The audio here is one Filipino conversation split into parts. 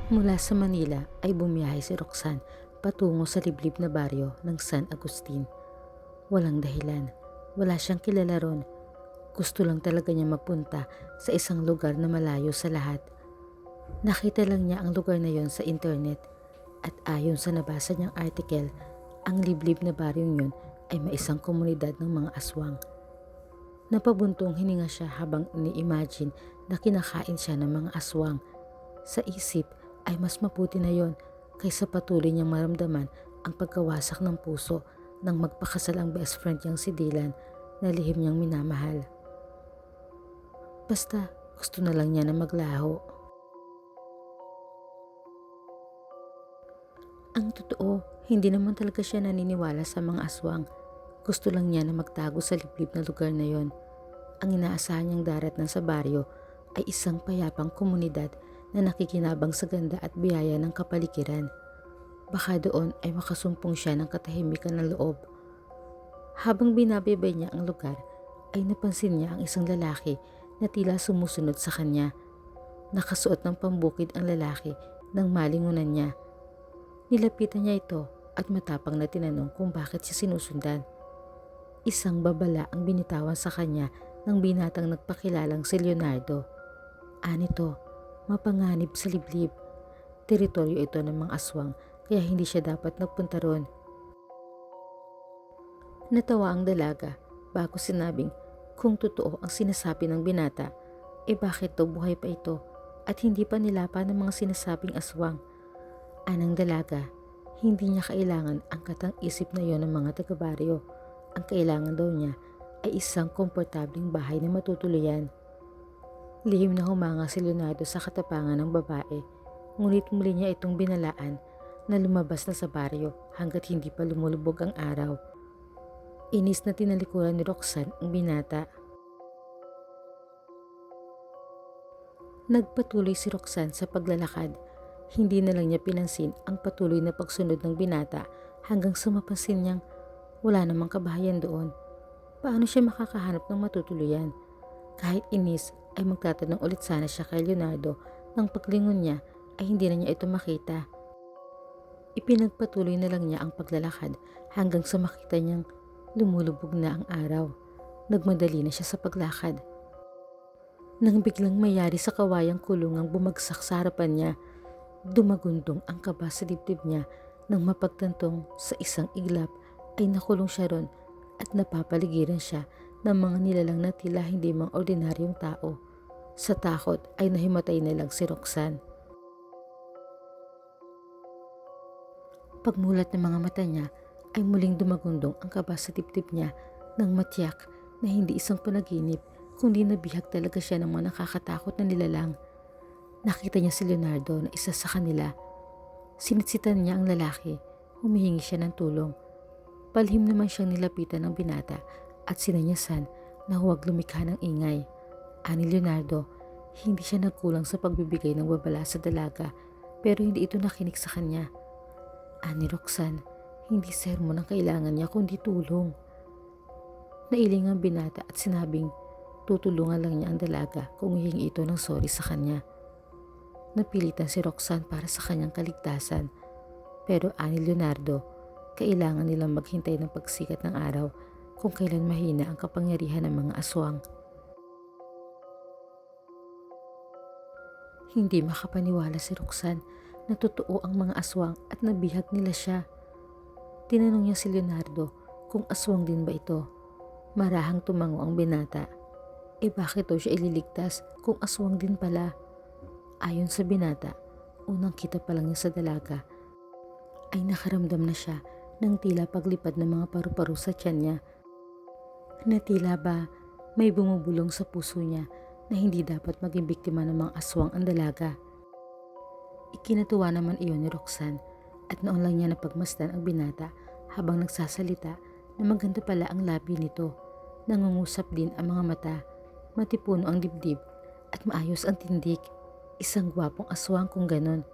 Mula sa Manila ay bumiyahe si Roxanne patungo sa liblib na baryo ng San Agustin. Walang dahilan, wala siyang kilala ron. Gusto lang talaga niya magpunta sa isang lugar na malayo sa lahat. Nakita lang niya ang lugar na yon sa internet at ayon sa nabasa niyang article, ang liblib na baryong yun ay may isang komunidad ng mga aswang. Napabuntong hininga siya habang ini-imagine na kinakain siya ng mga aswang. Sa isip ay mas mabuti na yon kaysa patuloy niyang maramdaman ang pagkawasak ng puso nang magpakasal ang best friend niyang si Dylan na lihim niyang minamahal. Basta gusto na lang niya na maglaho. Ang totoo, hindi naman talaga siya naniniwala sa mga aswang. Gusto lang niya na magtago sa liblib na lugar na yon. Ang inaasahan niyang daratnan sa baryo ay isang payapang komunidad na nakikinabang sa ganda at biyaya ng kapaligiran. Baka doon ay makasumpong siya ng katahimikan ng loob. Habang binabaybay niya ang lugar, ay napansin niya ang isang lalaki na tila sumusunod sa kanya. Nakasuot ng pambukid ang lalaki nang malingunan niya. Nilapitan niya ito at matapang na tinanong kung bakit siya sinusundan. Isang babala ang binitawan sa kanya ng binatang nagpakilalang si Leonardo. Anito, mapanganib sa liblib. Teritoryo ito ng mga aswang kaya hindi siya dapat nagpunta roon. Natawa ang dalaga bago sinabing kung totoo ang sinasabi ng binata, bakit daw buhay pa ito at hindi pa nilapa ng mga sinasabing aswang. Anang dalaga, hindi niya kailangan ang katang-isip na yon ng mga taga-baryo. Ang kailangan daw niya ay isang komportableng bahay na matutuluyan. Lihim na humanga si Leonardo sa katapangan ng babae, ngunit muli niya itong binalaan na lumabas na sa baryo hanggat hindi pa lumulubog ang araw. Inis na tinalikuran ni Roxanne ang binata. Nagpatuloy si Roxanne sa paglalakad. Hindi na lang niya pinansin ang patuloy na pagsunod ng binata hanggang sa mapansin niyang wala namang kabahayan doon. Paano siya makakahanap ng matutuluyan? Kahit inis ay magtatanong ulit sana siya kay Leonardo nang paglingon niya ay hindi na niya ito makita. Ipinagpatuloy na lang niya ang paglalakad hanggang sa makita niyang lumulubog na ang araw. Nagmadali na siya sa paglakad. Nang biglang mayari sa kawayang kulungang bumagsak sa harapan niya, dumagundong ang kaba sa dibdib niya nang mapagtantong sa isang iglap ay nakulong siya ron at napapaligiran siya ng mga nilalang na tila hindi mang ordinaryong tao. Sa takot ay nahimatay na lang si Roxanne. Pagmulat ng mga mata niya ay muling dumagundong ang kaba sa dibdib niya nang matiyak na hindi isang panaginip kundi nabihag talaga siya ng mga nakakatakot na nilalang. Nakita niya si Leonardo na isa sa kanila. Sinitsitan niya ang lalaki, humihingi siya ng tulong. Palihim naman siyang nilapitan ng binata at sinanyasan na huwag lumikha ng ingay. Ani Leonardo, hindi siya nagkulang sa pagbibigay ng babala sa dalaga pero hindi ito nakinig sa kanya. Ani Roxanne, hindi sermon ang kailangan niya kundi tulong. Nailing ang binata at sinabing tutulungan lang niya ang dalaga kung hihingi ito ng sorry sa kanya. Napilitan si Roxanne para sa kanyang kaligtasan. Pero ani Leonardo, kailangan nilang maghintay ng pagsikat ng araw kung kailan mahina ang kapangyarihan ng mga aswang. Hindi makapaniwala si Roxanne na totoo ang mga aswang at nabihag nila siya. Tinanong niya si Leonardo kung aswang din ba ito. Marahang tumango ang binata. Bakit daw siya ililigtas kung aswang din pala? Ayon sa binata, unang kita pa lang niya sa dalaga ay nakaramdam na siya ng tila paglipad ng mga paru-paro sa tiyan niya. Na tila ba may bumubulong sa puso niya na hindi dapat maging biktima ng mga aswang ang dalaga. Ikinatuwa naman iyon ni Roxanne at noon lang niya napagmasdan ang binata habang nagsasalita na maganda pala ang labi nito. Nangungusap din ang mga mata, matipuno ang dibdib at maayos ang tindig. Isang gwapong aswang kung ganon.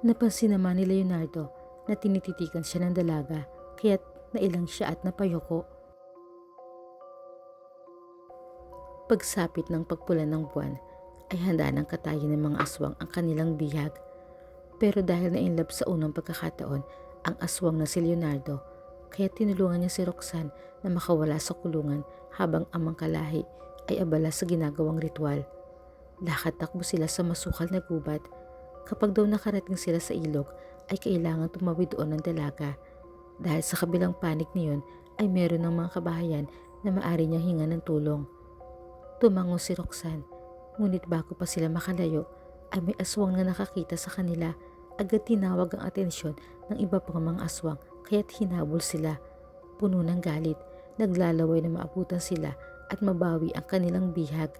Napansin naman ni Leonardo na tinititikan siya ng dalaga kaya't nailang siya at napayoko. Pagsapit ng pagpula ng buwan ay handa ng katayin ng mga aswang ang kanilang bihag. Pero dahil na-inlove sa unang pagkakataon ang aswang na si Leonardo, kaya tinulungan niya si Roxanne na makawala sa kulungan habang ang mga kalahi ay abala sa ginagawang ritual. Lakad takbo sila sa masukal na gubat. Kapag daw nakarating sila sa ilog ay kailangan tumawid doon ng dalaga. Dahil sa kabilang panig niyon ay meron ng mga kabahayan na maaari niyang hinga ng tulong. Tumango si Roxanne, ngunit bago pa sila makalayo ay may aswang na nakakita sa kanila. Agad tinawag ang atensyon ng iba pang mga aswang kaya't hinabol sila. Puno ng galit, naglalaway na maabutan sila at mabawi ang kanilang bihag.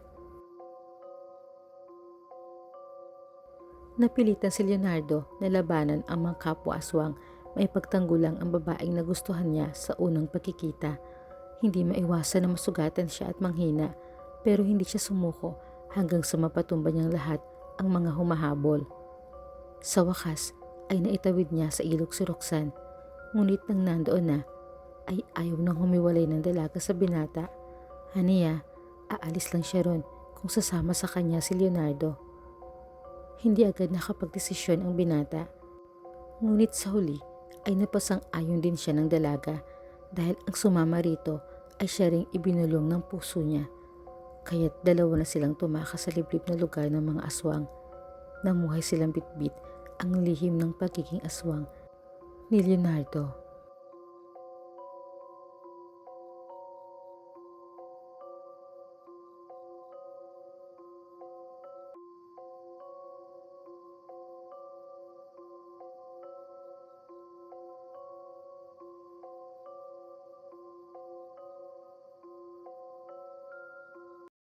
Napilitan si Leonardo na labanan ang mga kapwa-aswang, maipagtanggulang ang babaeng nagustuhan niya sa unang pagkikita. Hindi maiwasan na masugatan siya at manghina, pero hindi siya sumuko hanggang sa mapatumba niyang lahat ang mga humahabol. Sa wakas ay naitawid niya sa ilog si Roxanne, ngunit nang nandoon na ay ayaw nang humiwalay ng dalaga sa binata. Haniya, aalis lang siya ron kung sasama sa kanya si Leonardo. Hindi agad nakapagdesisyon ang binata, ngunit sa huli ay napasang-ayon din siya ng dalaga dahil ang sumama rito ay siya ring ibinulong ng puso niya. Kaya't dalawa na silang tumakas sa liblib na lugar ng mga aswang. Namuhay silang bitbit ang lihim ng pagiging aswang ni Leonardo.